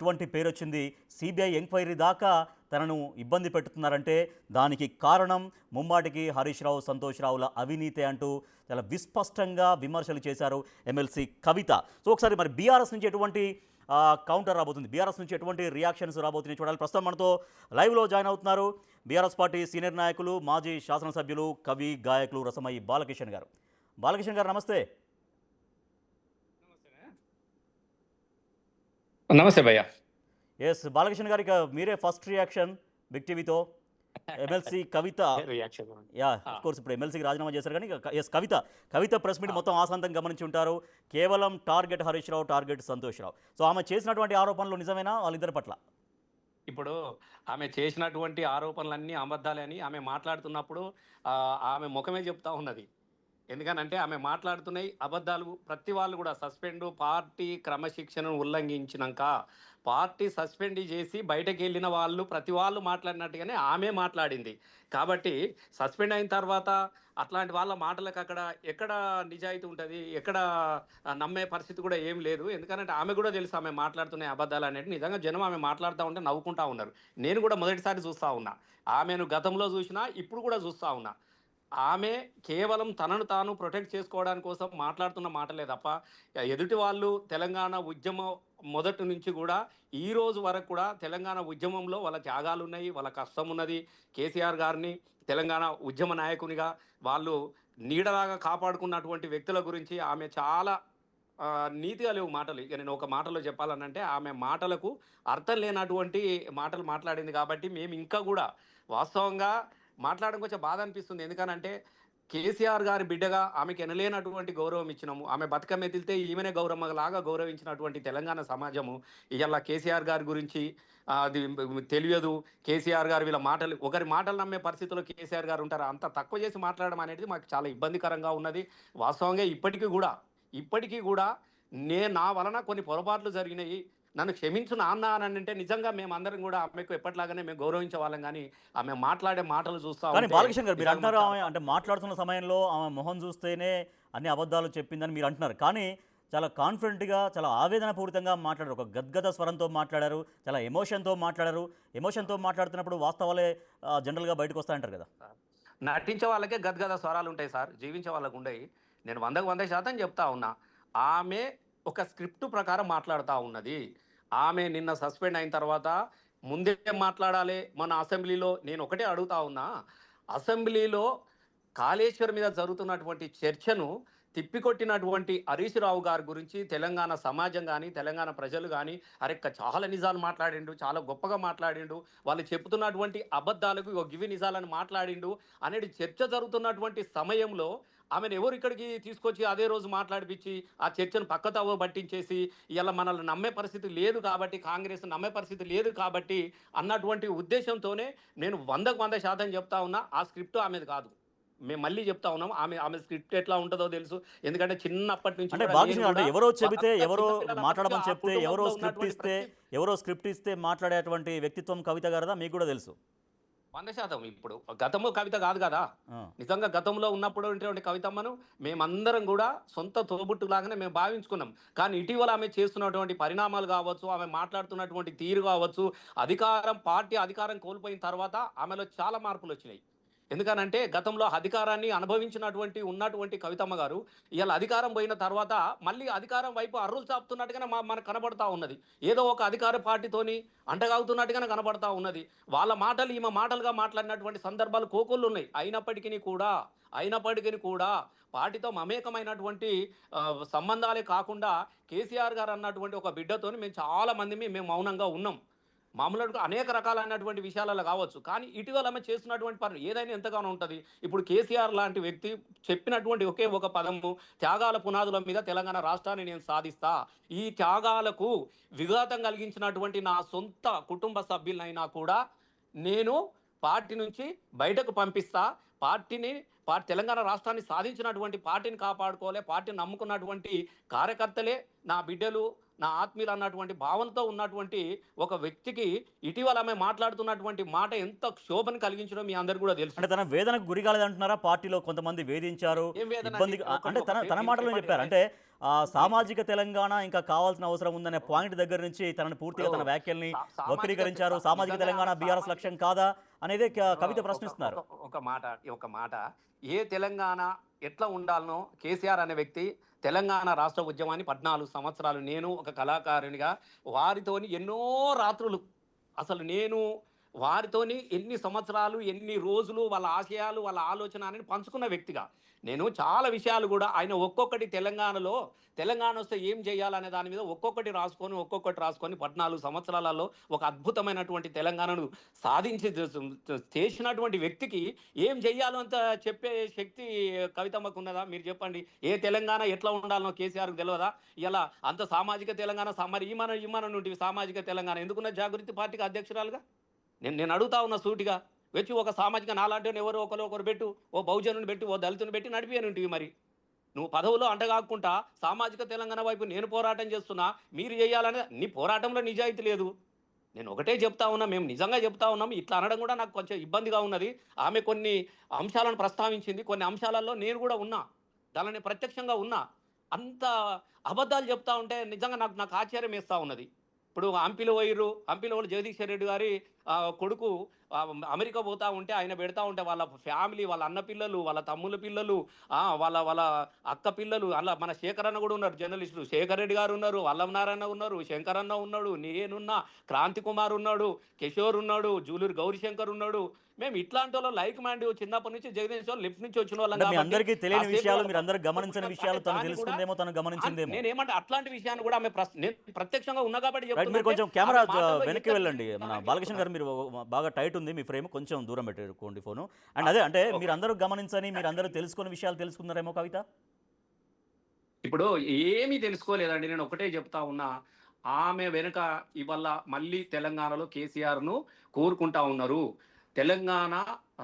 ఇటువంటి పేరు వచ్చింది. సిబిఐ ఎంక్వైరీ దాకా తనను ఇబ్బంది పెట్టుతున్నారంటే దానికి కారణం ముమ్మాటికి హరీష్ రావు, సంతోష్ రావుల అవినీతే అంటూ చాలా విస్పష్టంగా విమర్శలు చేశారు ఎమ్మెల్సీ కవిత. సో ఒకసారి మరి బీఆర్ఎస్ నుంచి ఎటువంటి కౌంటర్ రాబోతుంది, బీఆర్ఎస్ నుంచి ఎటువంటి రియాక్షన్స్ రాబోతున్నాయి చూడాలి. ప్రస్తుతం మనతో లైవ్లో జాయిన్ అవుతున్నారు బీఆర్ఎస్ పార్టీ సీనియర్ నాయకులు, మాజీ శాసనసభ్యులు, కవి, గాయకులు రసమయి బాలకిషన్ గారు. బాలకిషన్ గారు నమస్తే. నమస్తే భయ్య. ఎస్ బాలకృష్ణ గారి, మీరే ఫస్ట్ రియాక్షన్ బిగ్ టీవీతో MLC Kavitha. Yeah of course ఇప్పుడు ఎమ్మెల్సీకి రాజీనామా చేశారు కానీ ఎస్ కవిత ప్రెస్ మీట్ మొత్తం ఆశాంతం గమనించి ఉంటారు. కేవలం టార్గెట్ హరీష్ రావు, టార్గెట్ సంతోష్ రావు. సో ఆమె చేసినటువంటి ఆరోపణలు నిజమేనా వాళ్ళిద్దరి పట్ల? ఇప్పుడు ఆమె చేసినటువంటి ఆరోపణలన్నీ అబద్ధాలే అని ఆమె మాట్లాడుతున్నప్పుడు ఆమె ముఖమే చెప్తా ఉన్నది. ఎందుకనంటే ఆమె మాట్లాడుతున్నాయి అబద్ధాలు. ప్రతి వాళ్ళు కూడా సస్పెండ్, పార్టీ క్రమశిక్షణను ఉల్లంఘించినాక పార్టీ సస్పెండ్ చేసి బయటకు వెళ్ళిన వాళ్ళు ప్రతి వాళ్ళు మాట్లాడినట్టుగానే ఆమె మాట్లాడింది. కాబట్టి సస్పెండ్ అయిన తర్వాత అట్లాంటి వాళ్ళ మాటలకు అక్కడ ఎక్కడ నిజాయితీ ఉంటుంది, ఎక్కడ నమ్మే పరిస్థితి కూడా ఏం లేదు. ఎందుకంటే ఆమె కూడా తెలుసు ఆమె మాట్లాడుతున్న అబద్ధాలు అనేది. నిజంగా జనం ఆమె మాట్లాడుతూ ఉంటే నవ్వుకుంటా ఉన్నారు. నేను కూడా మొదటిసారి చూస్తూ ఉన్నా, ఆమెను గతంలో చూసినా ఇప్పుడు కూడా చూస్తూ ఉన్నా. ఆమె కేవలం తనను తాను ప్రొటెక్ట్ చేసుకోవడానికి కోసం మాట్లాడుతున్న మాటలే తప్ప ఎదుటి వాళ్ళు తెలంగాణ ఉద్యమం మొదటి నుంచి కూడా ఈ రోజు వరకు కూడా తెలంగాణ ఉద్యమంలో వాళ్ళ త్యాగాలు ఉన్నాయి, వాళ్ళ కష్టం ఉన్నది. కేసీఆర్ గారిని తెలంగాణ ఉద్యమ నాయకునిగా వాళ్ళు నీడలాగా కాపాడుకున్నటువంటి వ్యక్తుల గురించి ఆమె చాలా నీతిగా లేవు మాటలు. ఇక నేను ఒక మాటలో చెప్పాలనంటే ఆమె మాటలకు అర్థం లేనటువంటి మాటలు మాట్లాడింది. కాబట్టి మేము ఇంకా కూడా వాస్తవంగా మాట్లాడడం కొంచెం బాధ అనిపిస్తుంది. ఎందుకనంటే కేసీఆర్ గారి బిడ్డగా ఆమెకు ఎనలేనటువంటి గౌరవం ఇచ్చినాము. ఆమె బతుకమ్మ ఎత్తితే ఈమెనే గౌరమ్మలాగా గౌరవించినటువంటి తెలంగాణ సమాజము ఇవాళ కేసీఆర్ గారి గురించి అది తెలియదు. కేసీఆర్ గారు వీళ్ళ మాటలు, ఒకరి మాటలు నమ్మే పరిస్థితుల్లో కేసీఆర్ గారు ఉంటారు. అంత తక్కువ చేసి మాట్లాడడం అనేది మాకు చాలా ఇబ్బందికరంగా ఉన్నది. వాస్తవంగా ఇప్పటికీ కూడా నా వలన కొన్ని పొరపాట్లు జరిగినాయి, నన్ను క్షమించు నాన్న అని అంటే నిజంగా మేమందరం కూడా ఆమెకు ఎప్పటిలాగానే మేము గౌరవించే వాళ్ళం. కానీ ఆమె మాట్లాడే మాటలు చూస్తా కానీ బాలకృష్ణ గారు మీరు అంటున్నారు ఆమె అంటే మాట్లాడుతున్న సమయంలో ఆమె మొహం చూస్తేనే అన్ని అబద్ధాలు చెప్పిందని మీరు అంటున్నారు. కానీ చాలా కాన్ఫిడెంట్గా, చాలా ఆవేదనపూరితంగా మాట్లాడారు, ఒక గద్గద స్వరంతో మాట్లాడారు, చాలా ఎమోషన్తో మాట్లాడారు. ఎమోషన్తో మాట్లాడుతున్నప్పుడు వాస్తవాలే జనరల్గా బయటకు వస్తాయంటారు కదా. నటించే వాళ్ళకే గద్గద స్వరాలు ఉంటాయి సార్, జీవించే వాళ్ళకు ఉండయి. నేను 100% చెప్తా ఉన్నా. ఆమె ఒక స్క్రిప్ట్ ప్రకారం మాట్లాడుతూ ఉన్నది. ఆమె నిన్న సస్పెండ్ అయిన తర్వాత ముందే మాట్లాడాలి. మన అసెంబ్లీలో నేను ఒకటే అడుగుతా ఉన్నా, అసెంబ్లీలో కాళేశ్వరం మీద జరుగుతున్నటువంటి చర్చను తిప్పికొట్టినటువంటి హరీష్ రావు గారి గురించి తెలంగాణ సమాజం కానీ తెలంగాణ ప్రజలు కానీ చాలా నిజాలు మాట్లాడిండు, చాలా గొప్పగా మాట్లాడిండు, వాళ్ళు చెప్తున్నటువంటి అబద్ధాలకు గివి నిజాలను మాట్లాడిండు అనేది చర్చ జరుగుతున్నటువంటి సమయంలో ఆమెను ఎవరు ఇక్కడికి తీసుకొచ్చి అదే రోజు మాట్లాడిపించి ఆ చర్చను పక్కతవ్వ పట్టించేసి ఇలా మనల్ని నమ్మే పరిస్థితి లేదు కాబట్టి, కాంగ్రెస్ నమ్మే పరిస్థితి లేదు కాబట్టి అన్నటువంటి ఉద్దేశంతోనే నేను 100% చెప్తా ఉన్నా, ఆ స్క్రిప్ట్ ఆమెది కాదు. మేము మళ్ళీ చెప్తా ఉన్నాం, ఆమె స్క్రిప్ట్ ఎట్లా ఉంటుందో తెలుసు. ఎందుకంటే చిన్నప్పటి నుంచి అంటే బాలకృష్ణ అంటే ఎవరో చెబితే, ఎవరో మాట్లాడమని చెప్తే, ఎవరో స్క్రిప్ట్ ఇస్తే మాట్లాడేటువంటి వ్యక్తిత్వం కవిత గారిదా మీకు కూడా తెలుసు. 100%. ఇప్పుడు గతంలో కవిత కాదు కదా, నిజంగా గతంలో ఉన్నప్పుడు కవితమ్మను మేమందరం కూడా సొంత తోబుట్టులాగానే మేము భావించుకున్నాం. కానీ ఇటీవల ఆమె చేస్తున్నటువంటి పరిణామాలు కావచ్చు, ఆమె మాట్లాడుతున్నటువంటి తీరు కావచ్చు, పార్టీ అధికారం కోల్పోయిన తర్వాత ఆమెలో చాలా మార్పులు వచ్చినాయి. ఎందుకనంటే గతంలో అధికారాన్ని అనుభవించినటువంటి ఉన్నటువంటి కవితమ్మ గారు ఇవాళ అధికారం పోయిన తర్వాత మళ్ళీ అధికారం వైపు అర్రులు చాపుతున్నట్టుగానే మనకు కనబడతా ఉన్నది. ఏదో ఒక అధికార పార్టీతోని అంటగాగుతున్నట్టుగానే కనబడతా ఉన్నది. వాళ్ళ మాటలు ఈమె మాటలుగా మాట్లాడినటువంటి సందర్భాలు కోకొల్లు ఉన్నాయి. అయినప్పటికీ కూడా పార్టీతో మమేకమైనటువంటి సంబంధాలే కాకుండా కేసీఆర్ గారు అన్నటువంటి ఒక బిడ్డతోని మేము చాలా మంది మేము మౌనంగా ఉన్నాం. మామూలుగా అనేక రకాలైనటువంటి విషయాలలో కావచ్చు. కానీ ఇటీవల ఆమె చేస్తున్నటువంటి పని ఏదైనా ఎంతగానో ఉంటుంది. ఇప్పుడు కేసీఆర్ లాంటి వ్యక్తి చెప్పినటువంటి ఒకే ఒక పదము, త్యాగాల పునాదుల మీద తెలంగాణ రాష్ట్రాన్ని నేను సాధిస్తా. ఈ త్యాగాలకు విఘాతం కలిగించినటువంటి నా సొంత కుటుంబ సభ్యులైనా కూడా నేను పార్టీ నుంచి బయటకు పంపిస్తా. తెలంగాణ రాష్ట్రాన్ని సాధించినటువంటి పార్టీని కాపాడుకోవాలి, పార్టీని నమ్ముకున్నటువంటి కార్యకర్తలే నా బిడ్డలు, నా ఆత్మీయులు అన్నటువంటి భావనతో ఉన్నటువంటి ఒక వ్యక్తికి ఇటీవల ఆమె మాట్లాడుతున్నటువంటి మాట ఎంత క్షోభను కలిగించడం మీ అందరు కూడా తెలుసు. అంటే తన వేదనకు గురి కాలేదంటున్నారా? పార్టీలో కొంతమంది వేధించారు, ఇబ్బంది అంటే తన మాటలో చెప్పారు. అంటే సామాజిక తెలంగాణ ఇంకా కావాల్సిన అవసరం ఉందనే పాయింట్ దగ్గర నుంచి తనని పూర్తిగా తన వ్యాఖ్యల్ని వక్రీకరించారు. సామాజిక తెలంగాణ బీఆర్ఎస్ లక్ష్యం కాదా అనేది కవిత ప్రశ్నిస్తున్నారు. ఒక మాట ఏ తెలంగాణ ఎట్లా ఉండాలనో కేసీఆర్ అనే వ్యక్తి తెలంగాణ రాష్ట్ర ఉద్యమాన్ని 14 సంవత్సరాలు నేను ఒక కళాకారునిగా వారితోని ఎన్నో రాత్రులు అసలు నేను వారితోని ఎన్ని సంవత్సరాలు ఎన్ని రోజులు వాళ్ళ ఆశయాలు వాళ్ళ ఆలోచన అని పంచుకున్న వ్యక్తిగా నేను చాలా విషయాలు కూడా ఆయన ఒక్కొక్కటి తెలంగాణ వస్తే ఏం చేయాలనే దాని మీద ఒక్కొక్కటి రాసుకొని 14 సంవత్సరాలలో ఒక అద్భుతమైనటువంటి తెలంగాణను సాధించి చేసినటువంటి వ్యక్తికి ఏం చెయ్యాలో అంత చెప్పే శక్తి కవితమ్మకు ఉన్నదా? మీరు చెప్పండి. ఏ తెలంగాణ ఎట్లా ఉండాలనో కేసీఆర్కి తెలియదా? ఇలా అంత సామాజిక తెలంగాణ మరి ఈమన నుండి సామాజిక తెలంగాణ ఎందుకున్న జాగృతి పార్టీకి అధ్యక్షురాలుగా నేను అడుగుతా ఉన్న సూటిగా వచ్చి ఒక సామాజిక నాలాంటి ఎవరో ఒకరు పెట్టు, ఓ బహుజనుని పెట్టి ఓ దళితుని పెట్టి నడిపేనుంటివి. మరి నువ్వు పదవులో అంటగాకుండా సామాజిక తెలంగాణ వైపు నేను పోరాటం చేస్తున్నా, మీరు చేయాలనే నీ పోరాటంలో నిజాయితీ లేదు. నేను ఒకటే చెప్తా ఉన్నా, మేము నిజంగా చెప్తా ఉన్నాం. ఇట్లా అనడం కూడా నాకు కొంచెం ఇబ్బందిగా ఉన్నది. ఆమె కొన్ని అంశాలను ప్రస్తావించింది, కొన్ని అంశాలలో నేను కూడా ఉన్నా, దానిని ప్రత్యక్షంగా ఉన్నా. అంత అబద్ధాలు చెప్తా ఉంటే నిజంగా నాకు ఆశ్చర్యం వేస్తూ ఉన్నది. ఇప్పుడు హంపిలో వాళ్ళు జగదీశ్వర్ రెడ్డి గారి కొడుకు అమెరికా పోతా ఉంటే ఆయన పెడతా ఉంటే వాళ్ళ ఫ్యామిలీ, వాళ్ళ అన్న పిల్లలు, వాళ్ళ తమ్ముల పిల్లలు, వాళ్ళ అక్క పిల్లలు, అలా మన శేఖర్ అన్న కూడా ఉన్నారు, జర్నలిస్టులు శేఖర్ రెడ్డి గారు ఉన్నారు, వల్లభనారాయణ ఉన్నారు, శంకర్ అన్న ఉన్నాడు, నేనున్నా, క్రాంతి కుమార్ ఉన్నాడు, కిషోర్ ఉన్నాడు, జూలూరు గౌరీశంకర్ ఉన్నాడు. మేము ఇట్లాంటి వాళ్ళు లైక్ మైండ్ చిన్నప్పటి నుంచి జగదీష్ లిఫ్ట్ నుంచి వచ్చిన వాళ్ళం. అందరికీ తెలియని విషయాలు, మీరు అందరూ గమనించిన విషయాలు తను తెలుసుకుందేమో, తను గమనించిందేమో. నేనేమంటే అట్లాంటి విషయాన్ని కూడా ఆమె నేను ప్రత్యక్షంగా ఉన్నా కాబట్టి మీరు కొంచెం కెమెరా వెనక్కి వెళ్ళండి. మన బాలకృష్ణ గారు, మీరు బాగా టైట్ ఉంది మీ ఫ్రేమ్, కొంచెం దూరం పెట్టుకోండి ఫోను. అండ్ అదే అంటే మీరు అందరూ గమనించని, మీరు అందరూ తెలుసుకున్న విషయాలు తెలుసుకున్నారేమో కవిత. ఇప్పుడు ఏమీ తెలుసుకోలేదండి. నేను ఒకటే చెప్తా ఉన్నా, ఆమె వెనుక ఇవాళ మళ్ళీ తెలంగాణలో కేసీఆర్ను కోరుకుంటా ఉన్నారు. తెలంగాణ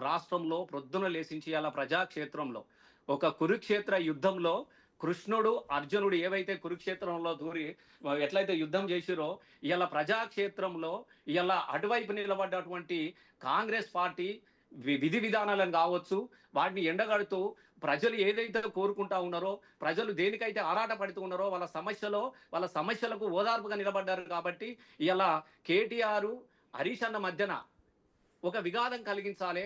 రాష్ట్రంలో ప్రొద్దున లేసించి అలా ప్రజాక్షేత్రంలో ఒక కురుక్షేత్ర యుద్ధంలో కృష్ణుడు అర్జునుడు ఏవైతే కురుక్షేత్రంలో దూరి ఎట్లయితే యుద్ధం చేసిరో, ఇలా ప్రజాక్షేత్రంలో ఇలా అటువైపు నిలబడ్డటువంటి కాంగ్రెస్ పార్టీ విధి విధానాలను కావచ్చు, వాటిని ఎండగడుతూ ప్రజలు ఏదైతే కోరుకుంటా ఉన్నారో, ప్రజలు దేనికైతే ఆరాట పడుతూ ఉన్నారో వాళ్ళ సమస్యలకు ఓదార్పుగా నిలబడ్డారు. కాబట్టి ఇలా కేటీఆర్ హరీష్ అన్న మధ్యన ఒక విఘాతం కలిగించాలి,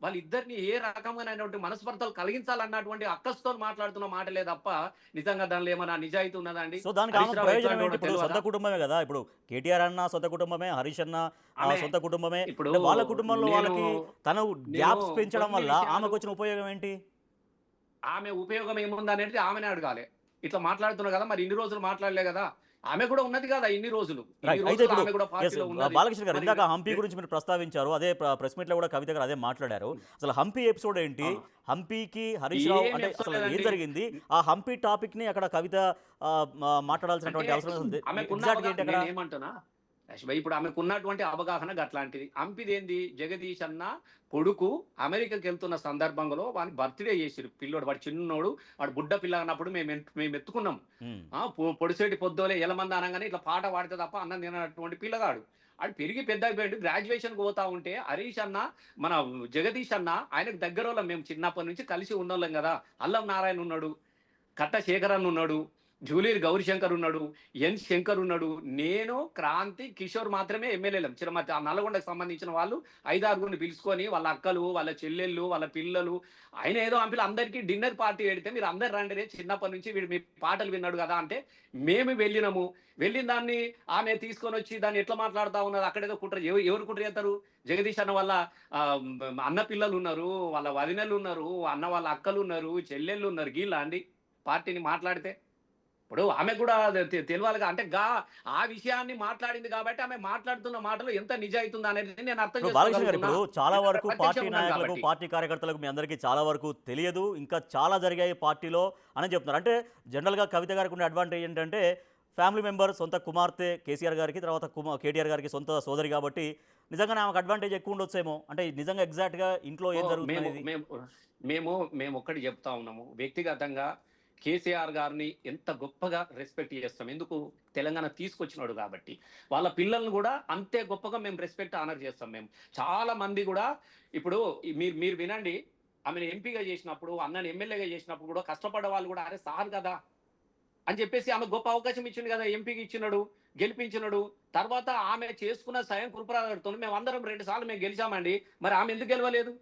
వాళ్ళిద్దరిని ఏ రకమైనటువంటి మనస్పర్ధలు కలిగించాలన్నటువంటి అక్కస్తో మాట్లాడుతున్న మాటలే తప్ప నిజంగా దానిలో ఏమైనా నిజాయితీ ఉన్నదండి? సో దానికి ప్రయోజనం ఏంటి? ఇప్పుడు సొంత కుటుంబమే కదా, ఇప్పుడు కేటీఆర్ అన్న సొంత కుటుంబమే, హరీష్ అన్న సొంత కుటుంబమే. ఇప్పుడు వాళ్ళ కుటుంబంలో వాళ్ళకి తను గ్యాప్స్ పెంచడం వల్ల ఆమెకు వచ్చిన ఉపయోగం ఏంటి? ఆమె ఉపయోగం ఏముంది అనేది ఆమెనే అడగాలి. ఇట్లా మాట్లాడుతున్నా కదా, మరి ఇన్ని రోజులు మాట్లాడలే కదా, ఆమె కూడా ఉన్నది కదా ఇన్ని రోజులు. బాలకృష్ణ గారు, ఇందాక హంపి గురించి మీరు ప్రస్తావించారు, అదే ప్రెస్ మీట్ లో కూడా కవిత గారు అదే మాట్లాడారు. అసలు హంపి ఎపిసోడ్ ఏంటి? హంపికి హరీష్ రావు అంటే అసలు ఏం జరిగింది? ఆ హంపి టాపిక్ ని అక్కడ కవిత మాట్లాడాల్సినటువంటి అవసరం ఏమంటున్నా, ఇప్పుడు ఆమెకు ఉన్నటువంటి అవగాహన అట్లాంటిది. హంపిదేంది, జగదీష్ అన్న కొడుకు అమెరికాకి వెళ్తున్న సందర్భంలో వాడిని బర్త్డే చేసిరు. పిల్లోడు, వాడు చిన్నోడు, వాడు బుడ్డ పిల్ల అన్నప్పుడు మేము ఎత్తుకున్నాం. పొడిసేటి పొద్దులే ఎలమంది అనగానే ఇట్లా పాట పాడితే తప్ప అన్నం తినటువంటి పిల్లగాడు. అది పెరిగి పెద్దగా గ్రాడ్యుయేషన్కి పోతా ఉంటే హరీష్ అన్న, మన జగదీష్ అన్న ఆయనకు దగ్గర వాళ్ళం. మేము చిన్నప్పటి నుంచి కలిసి ఉన్నోళ్ళం కదా. అల్లం నారాయణ ఉన్నాడు, కట్ట శేఖర్ అన్న ఉన్నాడు, జూలూరు గౌరీశంకర్ ఉన్నాడు, ఎన్ శంకర్ ఉన్నాడు, నేను, క్రాంతి, కిషోర్ మాత్రమే ఎమ్మెల్యేలం. చిరమతి నల్గొండకు సంబంధించిన వాళ్ళు 5-6 పిలుచుకొని వాళ్ళ అక్కలు, వాళ్ళ చెల్లెళ్ళు, వాళ్ళ పిల్లలు, ఆయన ఏదో అంపిలు అందరికీ డిన్నర్ పార్టీ పెడితే మీరు అందరు రండి, చిన్నప్పటి నుంచి వీడు మీ పాటలు విన్నాడు కదా అంటే మేము వెళ్ళిన దాన్ని ఆమె తీసుకొని వచ్చి దాన్ని ఎట్లా మాట్లాడుతూ ఉన్నది. అక్కడేదో కుట్ర, ఎవరు కుట్ర చేస్తారు? జగదీష్ అన్న వాళ్ళ అన్న పిల్లలు ఉన్నారు, వాళ్ళ వదినలు ఉన్నారు, అన్న వాళ్ళ అక్కలు ఉన్నారు, చెల్లెళ్ళు ఉన్నారు. గీళ్ళ అండి పార్టీని మాట్లాడితే ఇప్పుడు ఆమె కూడా తెలియాలిగా. అంటే ఆ విషయాన్ని మాట్లాడింది కాబట్టి ఆమె మాట్లాడుతున్న మాటలు ఎంత నిజాయితీ అనేది నేను అర్థం చేసుకోగలను. ఇప్పుడు చాలా వరకు పార్టీ నాయకులకు, పార్టీ కార్యకర్తలకు మీ అందరికీ చాలా వరకు తెలియదు, ఇంకా చాలా జరిగాయి పార్టీలో అని చెప్తున్నారు. అంటే జనరల్గా కవిత గారికి ఉండే అడ్వాంటేజ్ ఏంటంటే ఫ్యామిలీ మెంబర్, సొంత కుమార్తె కేసీఆర్ గారికి, తర్వాత కేటీఆర్ గారికి సొంత సోదరి, కాబట్టి నిజంగానే ఆమెకు అడ్వాంటేజ్ ఎక్కువ ఉండొచ్చేమో. అంటే నిజంగా ఎగ్జాక్ట్గా ఇంట్లో ఏం జరుగుతుంది? మేము ఒక్కటి చెప్తా ఉన్నాము, వ్యక్తిగతంగా కేసీఆర్ గారిని ఎంత గొప్పగా రెస్పెక్ట్ చేస్తాం. ఎందుకు? తెలంగాణ తీసుకొచ్చినాడు కాబట్టి. వాళ్ళ పిల్లల్ని కూడా అంతే గొప్పగా మేము రెస్పెక్ట్ ఆనర్ చేస్తాం. మేము చాలా మంది కూడా ఇప్పుడు మీరు వినండి, ఆమెను ఎంపీగా చేసినప్పుడు, అన్నని ఎమ్మెల్యేగా చేసినప్పుడు కూడా కష్టపడ్డ వాళ్ళు కూడా అరే సార్ కదా, అని చెప్పేసి ఆమె గొప్ప అవకాశం ఇచ్చిండు కదా, ఎంపీకి ఇచ్చినాడు, గెలిపించినాడు. తర్వాత ఆమె చేసుకున్న స్వయం కృపరాతో మేము అందరం 2 సార్లు మేము గెలిచామండి. మరి ఆమె ఎందుకు గెలవలేదు?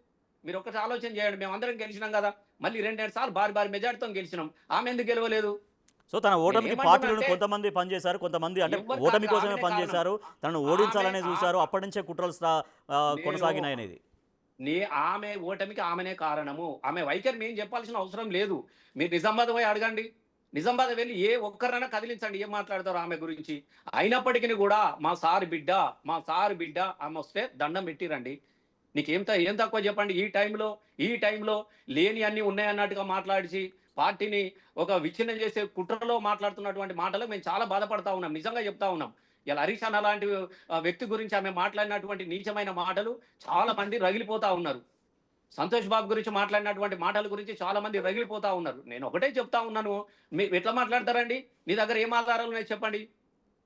మీరు ఒక్కటి ఆలోచన చేయండి. మేము అందరం గెలిచినాం కదా, మళ్ళీ 2 సార్లు భారీ భారీ మెజార్టీతో గెలిచినాం. ఆమె ఎందుకు గెలవలేదు? సో తన నేను ఓటమికి ఏమంటున్నా పార్టీలను అంటే కొంతమంది పనిచేశారు, కొంతమంది అంటే ఎవరు ఓటమి కాదు, కోసమే ఆమెనే కారణం. పనిచేశారు, తనను ఆమె ఓడించాలనే చూశారు, ఆ- అప్పటి నుంచే కుట్రలు నేను కొనసాగినాయి అనేది. నీ ఆమె ఓటమికి ఆమెనే కారణము. ఆమె వైఖరి మేము చెప్పాల్సిన అవసరం లేదు. మీరు నిజామాబాద్ పోయి అడగండి. నిజామాబాద్ వెళ్ళి ఏ ఒక్కరైనా కదిలించండి ఏం మాట్లాడతారో ఆమె గురించి. అయినప్పటికీ కూడా మా సారు బిడ్డ ఆమె వస్తే దండం పెట్టిరండి. ఏం తక్కువ చెప్పండి. ఈ టైంలో లేని అన్ని ఉన్నాయన్నట్టుగా మాట్లాడిచి పార్టీని ఒక విచ్ఛిన్నం చేసే కుట్రలో మాట్లాడుతున్నటువంటి మాటలు మేము చాలా బాధపడతా ఉన్నాం. నిజంగా చెప్తా ఉన్నాం. ఇలా హరీష్ అన్న లాంటి వ్యక్తి గురించి ఆమె మాట్లాడినటువంటి నీచమైన మాటలు చాలా మంది రగిలిపోతా ఉన్నారు. సంతోష్ బాబు గురించి మాట్లాడినటువంటి మాటల గురించి చాలా మంది రగిలిపోతా ఉన్నారు. నేను ఒకటే చెప్తా ఉన్నాను. మీరు ఎట్లా మాట్లాడతారండి? మీ దగ్గర ఏం ఆధారాలు ఉన్నాయి చెప్పండి.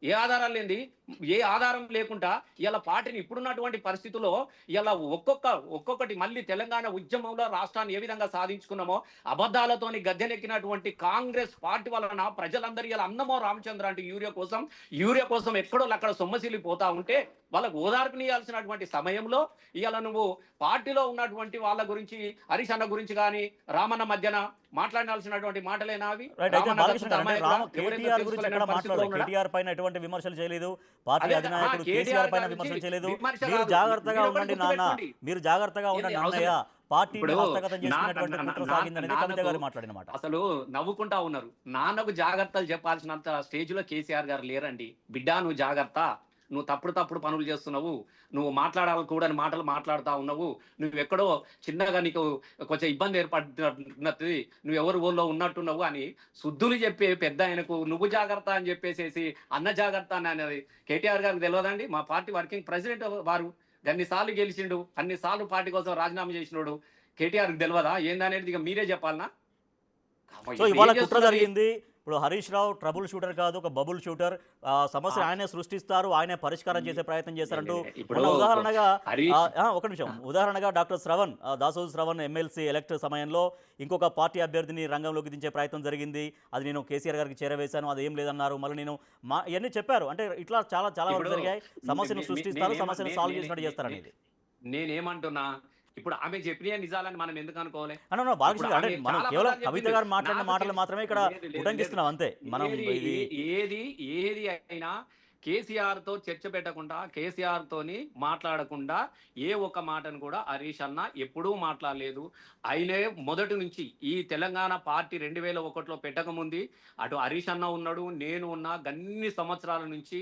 ఏ ఆధారాలు లేనిది, ఏ ఆధారం లేకుండా ఇలా పార్టీని ఇప్పుడున్నటువంటి పరిస్థితుల్లో ఇలా ఒక్కొక్కటి మళ్ళీ తెలంగాణ ఉద్యమంలో రాష్ట్రాన్ని ఏ విధంగా సాధించుకున్నామో అబద్ధాలతోని గద్దెనెక్కినటువంటి కాంగ్రెస్ పార్టీ వలన ప్రజలందరూ ఇలా అన్నమో రామచంద్ర అంటే యూరియా కోసం ఎక్కడో అక్కడ సొమ్మసిల్లి పోతా ఉంటే వాళ్ళకు ఓదార్పునియాల్సినటువంటి సమయంలో ఇవాళ నువ్వు పార్టీలో ఉన్నటువంటి వాళ్ళ గురించి, హరీష్ అన్న గురించి కానీ రామన్న మధ్యన మాట్లాడాల్సినటువంటి మాటలేనా అవి? రైట్. అయితే రామన్న బాలకృష్ణ గారు గారు, అంటే అమాయకుడా? ఎవరైనా కేటీఆర్ గురించి తెలుసుకోలేని ఎక్కడ పరిస్థితిలో మాట్లాడలేదు, ఉన్నాడా? కేటీఆర్ పైన ఎటువంటి విమర్శలు చేయలేదు, పార్టీ అదే అధినాయకుడు కేటీఆర్ కేసీఆర్ పైన గారి విమర్శలు నుంచి చేయలేదు. విమర్శ మీరు కాదు. జాగ్రత్తగా మీరు ఒకటి ఉండండి నాన్న, గుర్తుపెట్టుకోండి. మీరు జాగ్రత్తగా ఉండండి ఏంది అన్నయ్య, అవసరం? పార్టీని ఇప్పుడు హస్తగతం చేసుకునేటువంటి కుట్ర సాగిందనేది కవిత గారు నాన్నకు మాట్లాడిన మాట. అసలు నవ్వుకుంటా ఉన్నారు. నాన్నకు జాగ్రత్తలు చెప్పాల్సినంత స్టేజ్ లో కేసీఆర్ గారు లేరండి. బిడ్డ నువ్వు జాగ్రత్త, నువ్వు తప్పుడు పనులు చేస్తున్నావు, నువ్వు మాట్లాడాలకూడని మాటలు మాట్లాడుతా ఉన్నావు, నువ్వు ఎక్కడో చిన్నగా నీకు కొంచెం ఇబ్బంది ఏర్పడుతున్నది, నువ్వు ఎవరు ఊళ్ళో ఉన్నట్టున్నావు అని శుద్ధులు చెప్పే పెద్ద ఆయనకు నువ్వు జాగ్రత్త అని చెప్పేసేసి అన్న జాగ్రత్త అని అనేది కేటీఆర్ గారికి తెలియదండి? మా పార్టీ వర్కింగ్ ప్రెసిడెంట్ వారు అన్నిసార్లు గెలిచిండు, అన్నిసార్లు పార్టీ కోసం రాజీనామా చేసినోడు. కేటీఆర్కి తెలియదా ఏందనేది? ఇక మీరే చెప్పాలనా? సో ఇవాళ కుట్ర జరిగింది. ఇప్పుడు హరీష్ రావు ట్రబుల్ షూటర్ కాదు, ఒక బబుల్ షూటర్. సమస్య ఆయనే సృష్టిస్తారు, ఆయనే పరిష్కారం చేసే ప్రయత్నం చేశారంటూ ఇప్పుడు మొన్న ఉదాహరణగా హరీష్ ఒక నిమిషం, ఉదాహరణగా doctor Shravan, Dasoju Shravan MLC elect సమయంలో ఇంకొక పార్టీ అభ్యర్థిని రంగంలోకి దించే ప్రయత్నం జరిగింది. అది నేను కేసీఆర్ గారికి చేరవేశాను, అది ఏం లేదన్నారు. మళ్ళీ నేను ఇవన్నీ చెప్పారు. అంటే ఇట్లా చాలా చాలా వరకు ఇప్పుడు జరిగాయి. సమస్యను సృష్టిస్తారు, సమస్యను సాల్వ్ చేసినట్టు చేస్తారనేది. నేనేమంటున్నా, ఇప్పుడు ఆమె చెప్పిన నిజాలని మనం ఎందుకు అనుకోవాలి? అన్న బాలకృష్ణ ఇప్పుడు అంటే ఆమె మనం చాలా కేవలం పదాలు కవిత చెప్పింది. గారు మాట్లాడిన నాకు మాటలు తెలిసి మాత్రమే ఇక్కడ లేదు. ఉటంకిస్తున్నాం అంతే. మనం ఇది ఏది అయినా కేసీఆర్ తో చర్చ పెట్టకుండా, కేసీఆర్ తోని మాట్లాడకుండా ఏ ఒక్క మాటను కూడా హరీష్ అన్న ఎప్పుడూ మాట్లాడలేదు. ఆయనే మొదటి నుంచి ఈ తెలంగాణ పార్టీ 2001లో పెట్టకముందు అటు హరీష్ అన్న ఉన్నాడు, నేను ఉన్నా, గన్ని సంవత్సరాల నుంచి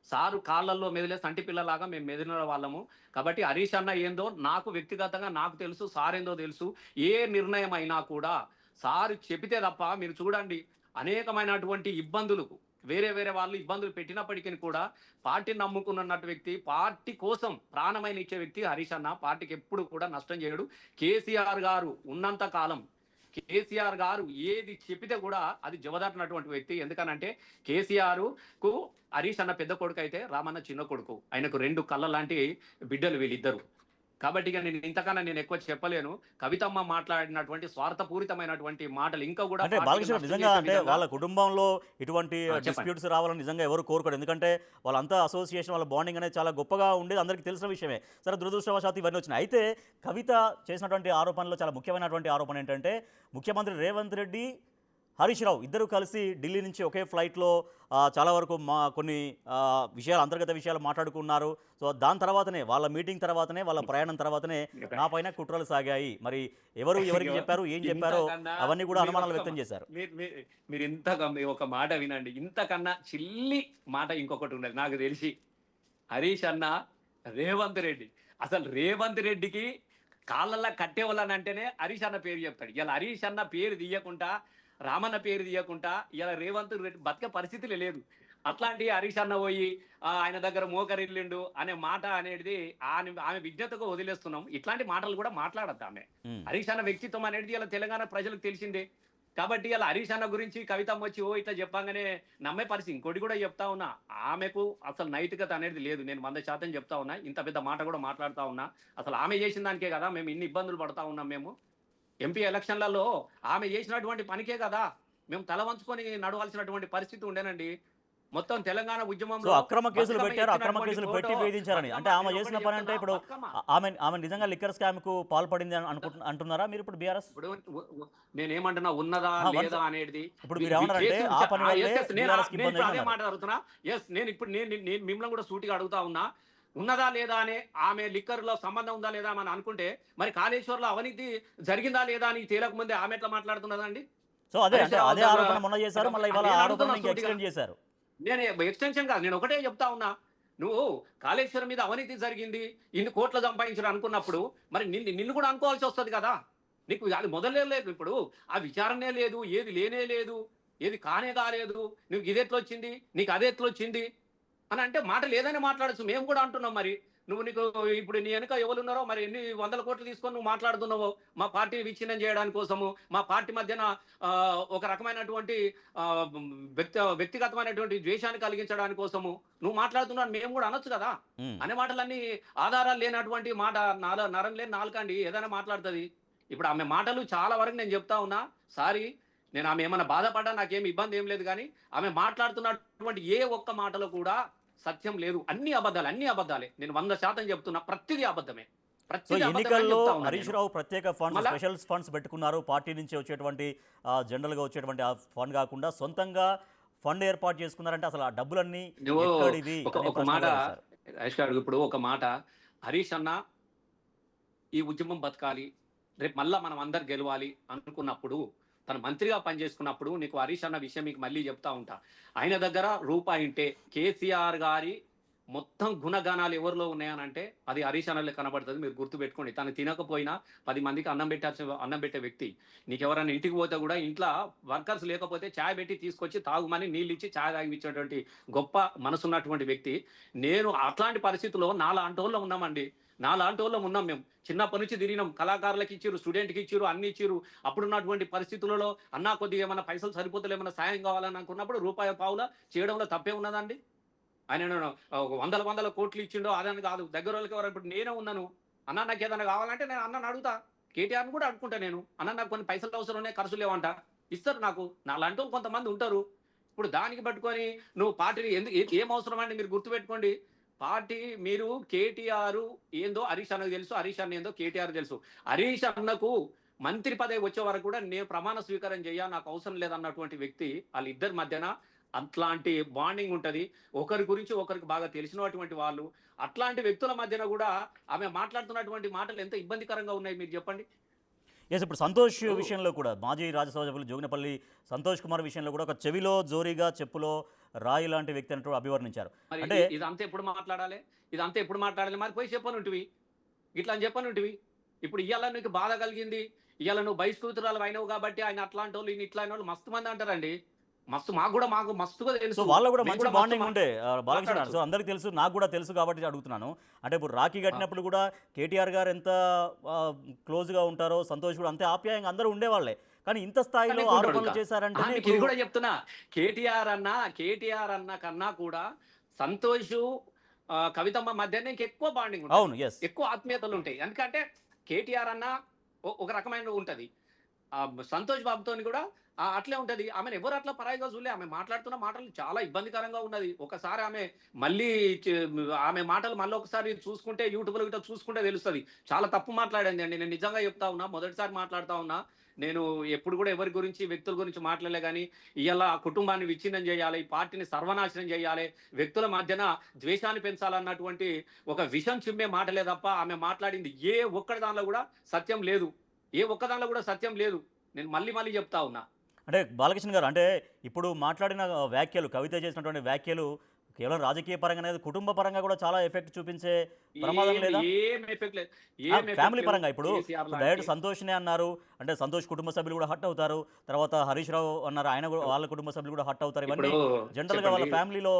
సారు కాళ్ళల్లో మెదిలే సంటి పిల్లలాగా మేము మెదిలిన వాళ్ళము. కాబట్టి హరీష్ అన్న ఏందో నాకు వ్యక్తిగతంగా నాకు తెలుసు, సార్ ఏందో తెలుసు. ఏ నిర్ణయం అయినా కూడా సారు చెబితే తప్ప, మీరు చూడండి అనేకమైనటువంటి ఇబ్బందులకు వేరే వాళ్ళు ఇబ్బందులు పెట్టినప్పటికీ కూడా పార్టీని నమ్ముకున్నట్టు వ్యక్తి, పార్టీ కోసం ప్రాణమైన ఇచ్చే వ్యక్తి హరీష్ అన్న. పార్టీకి ఎప్పుడు కూడా నష్టం చేయడు. కేసీఆర్ గారు ఉన్నంత కాలం కేసీఆర్ గారు ఏది చెప్పితే కూడా అది జవదాటినటువంటి వ్యక్తి. ఎందుకనంటే కేసీఆర్ కు హరీష్ అన్న పెద్ద కొడుకు అయితే రామన్న చిన్న కొడుకు. ఆయనకు 2 కళ్ళ లాంటి బిడ్డలు వీళ్ళిద్దరు. కాబట్టి ఇక నేను ఇంతకన్నా నేను ఎక్కువ చెప్పలేను. కవితమ్మ మాట్లాడినటువంటి స్వార్థపూరితమైనటువంటి మాటలు ఇంకా కూడా అంటే పార్టీకి బాలకృష్ణ నష్టం నిజంగా చేసే అంటే విధంగా. వాళ్ళ కుటుంబంలో ఇటువంటి చెప్పండి. డిస్ప్యూట్స్ రావాలని నిజంగా ఎవరు కోరుకోరు. ఎందుకంటే వాళ్ళంతా అసోసియేషన్, వాళ్ళ బాండింగ్ అనేది చాలా గొప్పగా ఉండేది, అందరికీ తెలిసిన విషయమే. సరే, దురదృష్టవశాత్తు ఇవన్నీ వచ్చినాయి. అయితే కవిత చేసినటువంటి ఆరోపణలో చాలా ముఖ్యమైనటువంటి ఆరోపణ ఏంటంటే, ముఖ్యమంత్రి రేవంత్ రెడ్డి, హరీష్ రావు ఇద్దరు కలిసి ఢిల్లీ నుంచి ఒకే ఫ్లైట్లో చాలా వరకు కొన్ని అంతర్గత విషయాలు మాట్లాడుకున్నారు. సో దాని తర్వాతనే, వాళ్ళ మీటింగ్ తర్వాతనే, వాళ్ళ ప్రయాణం తర్వాతనే నా పైన కుట్రలు సాగాయి. మరి ఎవరికి చెప్పారు, ఏం చెప్పారో అవన్నీ కూడా అనుమానాలు వ్యక్తం చేశారు. మీరు ఇంతగా ఒక మాట వినండి. ఇంతకన్నా చిల్లి మాట ఇంకొకటి ఉన్నది నాకు తెలిసి. హరీష్ అన్న రేవంత్ రెడ్డి, అసలు రేవంత్ రెడ్డికి కాళ్ళల్లో కట్టేవాళ్ళనంటేనే హరీష్ అన్న పేరు చెప్తాడు. ఇలా హరీష్ అన్న పేరు తీయకుండా, రామన్న పేరు తీయకుండా ఇలా రేవంత్ రెడ్డి బతికే పరిస్థితులే లేదు. అట్లాంటి హరీష్ అన్న పోయి ఆయన దగ్గర మోకరిల్లిండు అనే మాట అనేది ఆమె విజ్ఞతకు వదిలేస్తున్నాం. ఇట్లాంటి మాటలు కూడా మాట్లాడద్దు ఆమె. హరీష్ అన్న వ్యక్తిత్వం అనేది ఇలా తెలంగాణ ప్రజలకు తెలిసిందే. కాబట్టి ఇలా హరీష్ అన్న గురించి కవితమ్మ వచ్చి ఇట్లా చెప్పంగానే నమ్మే పరిస్థితి. ఇంకోటి కూడా చెప్తా ఉన్నా, ఆమెకు అసలు నైతికత అనేది లేదు. నేను 100% చెప్తా ఉన్నా. ఇంత పెద్ద మాట కూడా మాట్లాడుతా ఉన్నా. అసలు ఆమె చేసిన దానికే కదా మేము ఇన్ని ఇబ్బందులు పడతా ఉన్నాం. మేము ఎంపీ ఎలక్షన్లలో ఆమె చేసినటువంటి పనికే కదా మేము తల వంచుకొని నడవాల్సినటువంటి పరిస్థితి ఉండేనండి. మొత్తం తెలంగాణ సో ఉద్యమంలో అక్రమ కేసులు బతుకమ్మ పెట్టారు, అక్రమ ఎత్తినటువంటి కేసులు ఫోటో పెట్టి వేధించారని. అంటే ఆమె నేను చేసిన ఒకటే పని అంటే చెప్తున్నా, ఇప్పుడు బతుకమ్మ ఆమె నిజంగా లిక్కర్ స్కామ్కు పాల్పడింది అని అంటున్నారా మీరు ఇప్పుడు బీఆర్ఎస్? ఇప్పుడు నేనేమంటున్నా, ఉన్నదా వన్స్ లేదా అనేది ఇప్పుడు మీరు ఏమన్నారంటే ఆ పని వల్లే బీఆర్ఎస్కి నేను ఇబ్బంది ఇప్పుడు అదే అయిందన్నారు. మాట అడుగుతున్నా. నేను ఇప్పుడు నేను మిమ్మల్ని కూడా సూటిగా అడుగుతా ఉన్నా. ఉన్నదా లేదా అనే ఆమె లిక్కర్ లో సంబంధం ఉందా లేదా అని అనుకుంటే, మరి కాళేశ్వర్లో అవినీతి జరిగిందా లేదా అని తేలక ముందే ఆమె ఎట్లా మాట్లాడుతున్నదండి? సో అదే హరీష్ అంటే రావు అదే గారు ఆరోపణ మొన్న చేశారు, మళ్ళీ ఇవాళ నేను అడుగుతున్నా ఆరోపణలు ఇంకా సూటిగా. ఎక్స్టెండ్ చేశారు. నేను ఎక్స్టెన్షన్ కాదు, నేను ఒకటే చెప్తా ఉన్నా. నువ్వు కాళేశ్వరం మీద అవినీతి జరిగింది, ఇన్ని కోట్లు సంపాదించారు అనుకున్నప్పుడు మరి నిన్ను కూడా అనుకోవాల్సి వస్తుంది కదా. నీకు అది మొదలే లేదు, ఇప్పుడు ఆ విచారణే లేదు, ఏది లేనే లేదు, ఏది కానే కాలేదు. నువ్వు ఇది ఎట్లా వచ్చింది, నీకు అది ఎట్లా వచ్చింది అని అంటే మాట లేదని మాట్లాడచ్చు. మేము కూడా అంటున్నాం. మరి నీకు ఇప్పుడు నీ వెనుక ఎవరు ఉన్నారో, మరి ఎన్ని వందల కోట్లు తీసుకొని నువ్వు మాట్లాడుతున్నావో మా పార్టీని విచ్ఛిన్నం చేయడానికి కోసము, మా పార్టీ మధ్యన ఒక రకమైనటువంటి ఆ, వ్యక్తిగతమైనటువంటి ద్వేషాన్ని కలిగించడానికి కోసము నువ్వు మాట్లాడుతున్నావు మేము కూడా అనొచ్చు కదా. ఉమ్. అనే మాటలన్నీ ఆధారాలు లేనటువంటి మాట, నరం లేని నాలుకండి ఏదైనా మాట్లాడుతుంది. ఇప్పుడు ఆమె మాటలు చాలా వరకు నేను చెప్తా ఉన్నా. సారీ, నేను ఆమె ఏమైనా బాధపడ్డా నాకేం ఇబ్బంది ఏం లేదు, కానీ ఆమె మాట్లాడుతున్నటువంటి ఏ ఒక్క మాటలో కూడా సత్యం లేదు. అన్ని అబద్ధాలే. నేను 100% చెప్తున్నా, ప్రతిదీ అబద్ధమే. సో ప్రతిదీ అబద్ధమే అని ఎన్నికల్లో చెప్తా ఉన్నా హరీష్ నేను. రావు ప్రత్యేక ఫండ్స్, మళ్ళా స్పెషల్ ఫండ్స్ పెట్టుకున్నారు. పార్టీ నుంచి వచ్చేటువంటి జనరల్గా వచ్చేటువంటి ఆ ఫండ్ కాకుండా సొంతంగా ఫండ్ ఏర్పాటు చేసుకున్నారంటే అసలు ఆ డబ్బులన్నీ నువ్వు ఎక్కడివి అనే ఒక ప్రశ్న మాట కూడా వేశారు. రమేష్ గారు, ఇప్పుడు ఒక మాట, హరీష్ అన్న ఈ ఉద్యమం బతకాలి, రేపు మళ్ళా మనం అందరు గెలవాలి అనుకున్నప్పుడు, తను మంత్రిగా పనిచేసుకున్నప్పుడు, నీకు హరీష్ అన్న విషయం మీకు మళ్ళీ చెప్తా ఉంటా. ఆయన దగ్గర రూపాయి ఉంటే కేసీఆర్ గారి మొత్తం గుణగానాలు ఎవరిలో ఉన్నాయనంటే అది హరీష్ అన్నలో కనబడుతుంది. మీరు గుర్తుపెట్టుకోండి. తను తినకపోయినా 10 మందికి అన్నం పెట్టే వ్యక్తి. నీకు ఎవరైనా ఇంటికి పోతే కూడా ఇంట్లో వర్కర్స్ లేకపోతే ఛాయ్ పెట్టి తీసుకొచ్చి తాగుమని నీళ్ళు ఇచ్చి ఛాయ్ తాగిపించేటువంటి గొప్ప మనసున్నటువంటి వ్యక్తి. నేను అట్లాంటి పరిస్థితుల్లో నాలాంటి వాళ్ళు ఉన్నామండి. నాలాంటి వాళ్ళం ఉన్నాం మేము. చిన్నప్పటి నుంచి తిరిగినాం. కళాకారులకు ఇచ్చిరు, స్టూడెంట్కి ఇచ్చిరు, అన్ని ఇచ్చిరు. అప్పుడున్నటువంటి పరిస్థితులలో అన్నా కొద్దిగా ఏమైనా పైసలు సరిపోతలే, ఏమైనా సాయం కావాలని అనుకున్నప్పుడు రూపాయి పావుల చేయడంలో తప్పే ఉన్నదండి. ఆయన వందల కోట్లు ఇచ్చిండో అదని కాదు. దగ్గర వాళ్ళకి ఎవరు, ఇప్పుడు నేనే ఉన్నాను. అన్న నాకు ఏదైనా కావాలంటే నేను అన్నని అడుగుతా. కేటీఆర్ని కూడా అడుగుకుంటా. నేను అన్న నాకు కొన్ని పైసలు అవసరం ఉన్నాయి, ఖర్చు లేవంట, ఇస్తారు నాకు. నాలాంటి వాళ్ళు కొంతమంది ఉంటారు. ఇప్పుడు దానికి పట్టుకొని నువ్వు పార్టీని ఎందుకు ఏం అవసరం అండి? మీరు గుర్తుపెట్టుకోండి. పార్టీ మీరు కేటీఆర్ ఏందో హరీష్ అన్నకు తెలుసు, హరీష్ అన్న ఏందో కేటీఆర్ తెలుసు. హరీష్ అన్నకు మంత్రి పదవి వచ్చే వరకు కూడా నేను ప్రమాణ స్వీకారం చేయ, నాకు అవసరం లేదన్నటువంటి వ్యక్తి. వాళ్ళిద్దరి మధ్యన అట్లాంటి బాండింగ్ ఉంటది. ఒకరి గురించి ఒకరికి బాగా తెలిసినటువంటి వాళ్ళు. అట్లాంటి వ్యక్తుల మధ్యన కూడా ఆమె మాట్లాడుతున్నటువంటి మాటలు ఎంత ఇబ్బందికరంగా ఉన్నాయి మీరు చెప్పండి. ఎస్, ఇప్పుడు సంతోష్ ఇప్పుడు విషయంలో కూడా మాజీ రాజ్యసభ సభ్యులు జోగినపల్లి సంతోష్ కుమార్ విషయంలో కూడా ఒక చెవిలో జోరీగా చెప్పులో రాయి లాంటి వ్యక్తి అంటూ అభివర్ణించారు. మరి అంటే ఇదంతా ఎప్పుడు మాట్లాడాలి? మరి పోయి చెప్పనుంటివి, ఇట్లా అని చెప్పనుంటివి. ఇప్పుడు ఇవాళ నీకు బాధ కలిగింది, ఇవాళ నువ్వు బహిష్కృతురాలు అయినవు కాబట్టి ఆయన అట్లాంటి వాళ్ళు, ఈయన ఇట్లా అయిన వాళ్ళు మస్తు మంది అంటారండి. మస్తు మాకు మస్తుగా సో తెలుసు. వాళ్ళకు కూడా మేము మంచి కూడా మస్తు బాండింగ్ ఉండే బాలకృష్ణ గారు. మాట్లాడచ్చు. సో అందరికీ తెలుసు, నాకు కూడా తెలుసు కాబట్టి అడుగుతున్నాను. అంటే ఇప్పుడు రాఖీ కట్టినప్పుడు కూడా కేటీఆర్ గారు ఎంత క్లోజ్గా ఉంటారో సంతోష్ కూడా అంతే ఆప్యాయంగా అందరూ ఉండేవాళ్ళే. కానీ ఇంత స్థాయిలో ఆరోపణలు చేశారంటేనే మీకు ఇది కూడా చెప్తున్నా. కేటీఆర్ అన్న కన్నా కూడా సంతోష్ కవితమ్మ మధ్య ఎక్కువ బాండింగ్ ఉంటుంది, అవును. ఎస్. ఎక్కువ ఆత్మీయతలు ఉంటాయి. ఎందుకంటే కేటీఆర్ అన్న ఒక రకమైన ఉంటది, సంతోష్ బాబుతో కూడా అట్లే ఉంటది. ఆమెను ఎవరు అట్లా పరాయిగా చూడలే. ఆమె మాట్లాడుతున్న మాటలు చాలా ఇబ్బందికరంగా ఉన్నది. ఒకసారి ఆమె మళ్ళీ ఆమె మాటలు మళ్ళీ ఒకసారి చూసుకుంటే, యూట్యూబ్లో ఇట్లా చూసుకుంటే తెలుస్తుంది. చాలా తప్పు మాట్లాడింది అండి. నేను నిజంగా చెప్తా ఉన్నా, మొదటిసారి మాట్లాడుతా ఉన్నా. నేను ఎప్పుడు కూడా ఎవరి గురించి, వ్యక్తుల గురించి మాట్లాడలే. కానీ ఇవాళ ఆ కుటుంబాన్ని విచ్ఛిన్నం చేయాలి, పార్టీని సర్వనాశనం చేయాలి, వ్యక్తుల మధ్యన ద్వేషాన్ని పెంచాలన్నటువంటి ఒక విషం చిమ్మే మాటలే తప్ప ఆమె మాట్లాడింది ఏ ఒక్కడి దానిలో కూడా సత్యం లేదు. నేను మళ్ళీ చెప్తా ఉన్నా. అంటే బాలకృష్ణ గారు, అంటే ఇప్పుడు మాట్లాడిన వ్యాఖ్యలు, కవిత చేసినటువంటి వ్యాఖ్యలు కేవలం రాజకీయ పరంగా అనేది కుటుంబ పరంగా కూడా చాలా ఎఫెక్ట్ చూపించే ప్రమాదం లేదా? ఏం ఎఫెక్ట్ లేదు. ఫ్యామిలీ పరంగా ఇప్పుడు డైరెక్ట్ సంతోష్నే అన్నారు అంటే సంతోష్ కుటుంబ సభ్యులు కూడా హట్ అవుతారు. తర్వాత హరీష్ రావు అన్నారు, ఆయన కూడా వాళ్ళ కుటుంబ సభ్యులు కూడా హట్ అవుతారు. ఇవన్నీ జనరల్ గా వాళ్ళ ఫ్యామిలీలో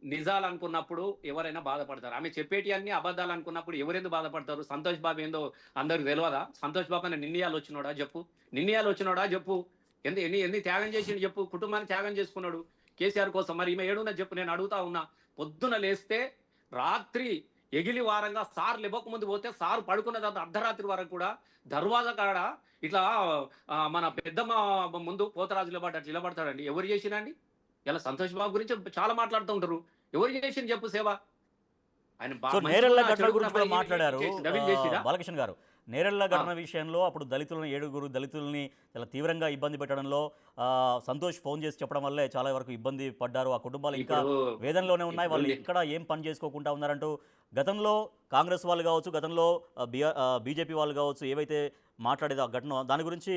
నిజాలు అనుకున్నప్పుడు ఎవరైనా బాధపడతారు. ఆమె చెప్పేటి అన్ని అబద్ధాలు అనుకున్నప్పుడు ఎవరెందుకు బాధపడతారు? సంతోష్ బాబు ఏందో అందరికి తెలియదా? సంతోష్ బాబు అన్న నిన్నయాలు వచ్చినోడా చెప్పు. ఎన్ని త్యాగం చేసిండు చెప్పు. కుటుంబాన్ని త్యాగం చేసుకున్నాడు కేసీఆర్ కోసం. మరి ఈమె ఏడున్నా చెప్పు. నేను అడుగుతా ఉన్నా. పొద్దున లేస్తే రాత్రి ఎగిలి వారంగా సార్ లేవక ముందు పోతే సార్ పడుకున్న తర్వాత అర్ధరాత్రి వరకు కూడా దర్వాజా కాడ ఇట్లా మన పెద్దమ్మ ముందు పోతరాజు నిలబడతాడండి. ఎవరు చేసినండి? ఇలా సంతోష్ బాబు గురించి చాలా మాట్లాడుతూ ఉంటారు. ఎవరు చేసింది చెప్పు సేవ? ఆయన సో నేరెళ్ల ఘటన చెడుగున్న గురించి కూడా పని మాట్లాడారు నవీన్ చేసిరా? బాలకృష్ణ గారు. నేరెళ్ల ఘటన విషయంలో అప్పుడు దళితులను 7 దళితుల్ని చాలా తీవ్రంగా ఇబ్బంది పెట్టడంలో సంతోష్ ఫోన్ చేసి చెప్పడం వల్లే చాలా వరకు ఇబ్బంది పడ్డారు. ఆ కుటుంబాలు ఇంకా ఇప్పుడు వేదనలోనే ఉన్నాయి. వాళ్ళు ఇప్పుడు ఎక్కడ ఏం పని చేసుకోకుండా ఉన్నారంటూ గతంలో కాంగ్రెస్ వాళ్ళు కావచ్చు, గతంలో బీజేపీ వాళ్ళు కావచ్చు, ఏవైతే మాట్లాడేదో ఆ ఘటన దాని గురించి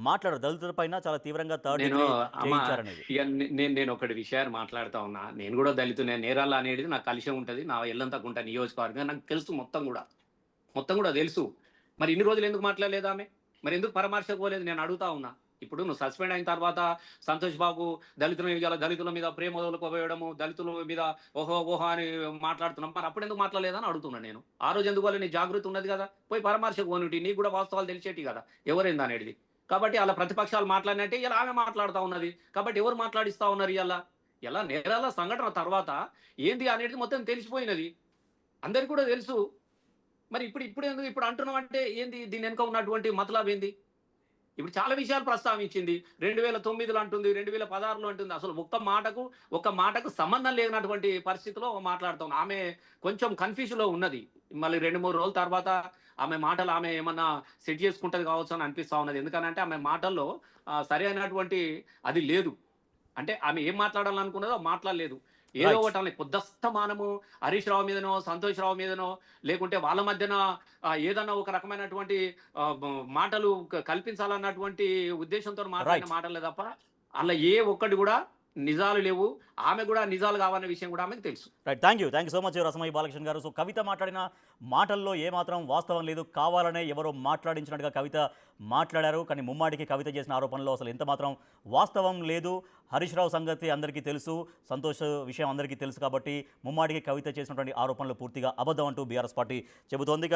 మాట్లాడారు. దళితుల పైన చాలా తీవ్రంగా థర్డ్ నేను డిగ్రీ అమ్మ చేయించారనేది. ఇక నేను ఒకటి విషయాన్ని మాట్లాడుతా ఉన్నా. నేను కూడా దళితునే. నేరాల అనేది నాకు కలిసే ఉంటది. నా ఎల్లంతకుంట నియోజకవర్గం నాకు తెలుసు మొత్తం కూడా. మొత్తం కూడా తెలుసు. మరి ఇన్ని రోజులు ఎందుకు మాట్లాడలేదు ఆమె? మరి ఎందుకు పరామర్శకు పోలేదు? నేను అడుగుతా ఉన్నా. ఇప్పుడు నువ్వు సస్పెండ్ అయిన తర్వాత సంతోష్ బాబు దళితుల మీద ప్రేమ వదులుకోపోయడము, దళితుల మీద ఓహో ఓహో అని మాట్లాడుతున్నాం. మరి అప్పుడు ఎందుకు మాట్లాడలేదని అడుగుతున్నా నేను. ఆ రోజు ఎందుకు నీ జాగృతి ఉన్నది కదా, పోయి పరామర్శకు పోనిటి, నీకు కూడా వాస్తవాలు తెలిసేటి కదా ఎవరైంది అనేది. కాబట్టి అలా ప్రతిపక్షాలు మాట్లాడినట్టే ఇలా ఆమె మాట్లాడుతూ ఉన్నది. కాబట్టి ఎవరు మాట్లాడిస్తా ఉన్నారు ఇలా నేరాల సంఘటన తర్వాత ఏంది అనేది మొత్తం తెలిసిపోయినది, అందరికి కూడా తెలుసు. మరి ఇప్పుడు ఎందుకు ఇప్పుడు అంటున్నాం అంటే ఏంది? దీని వెనుక ఉన్నటువంటి మతలబ్ ఏంది? ఇప్పుడు చాలా విషయాలు ప్రస్తావించింది. 2009లో అంటుంది, 2016లో అంటుంది. అసలు ఒక్క మాటకు సంబంధం లేనటువంటి పరిస్థితిలో మాట్లాడుతాం. ఆమె కొంచెం కన్‌ఫ్యూజన్‌లో ఉన్నది. మళ్ళీ 2, 3 రోజుల తర్వాత ఆమె మాటలు ఆమె ఏమన్నా సెట్ చేసుకుంటది కావచ్చు అని అనిపిస్తా ఉన్నది. ఎందుకనంటే ఆమె మాటల్లో సరైనటువంటి అది లేదు. అంటే ఆమె ఏం మాట్లాడాలనుకున్నదో మాట్లాడలేదు. ఏదో రైట్. ఒకటి ఆమె పొద్దస్తమానము హరీష్ రావు మీదనో, సంతోష్ రావు మీదనో, లేకుంటే వాళ్ళ మధ్యన ఏదన్నా ఒక రకమైనటువంటి మాటలు కల్పించాలన్నటువంటి ఉద్దేశంతో మాట్లాడిన రైట్. మాటలే తప్ప, అలా ఏ ఒక్కటి కూడా నిజాలు లేవు. ఆమె కూడా నిజాలు కావన్న విషయం కూడా ఆమెకు తెలుసు. Right. Thank you so much Rasamayya Balakrishna గారు. సో కవిత మాట్లాడిన మాటల్లో ఏమాత్రం వాస్తవం లేదు. కావాలనే ఎవరో మాట్లాడించినట్టుగా కవిత మాట్లాడారు. కానీ ముమ్మాటికి కవిత చేసిన ఆరోపణలో అసలు ఎంత మాత్రం వాస్తవం లేదు. హరీష్ రావు సంగతి అందరికీ తెలుసు, సంతోష్ విషయం అందరికీ తెలుసు. కాబట్టి ముమ్మాటికి కవిత చేసినటువంటి ఆరోపణలు పూర్తిగా అబద్ధం అంటూ బీఆర్ఎస్ పార్టీ చెబుతోంది.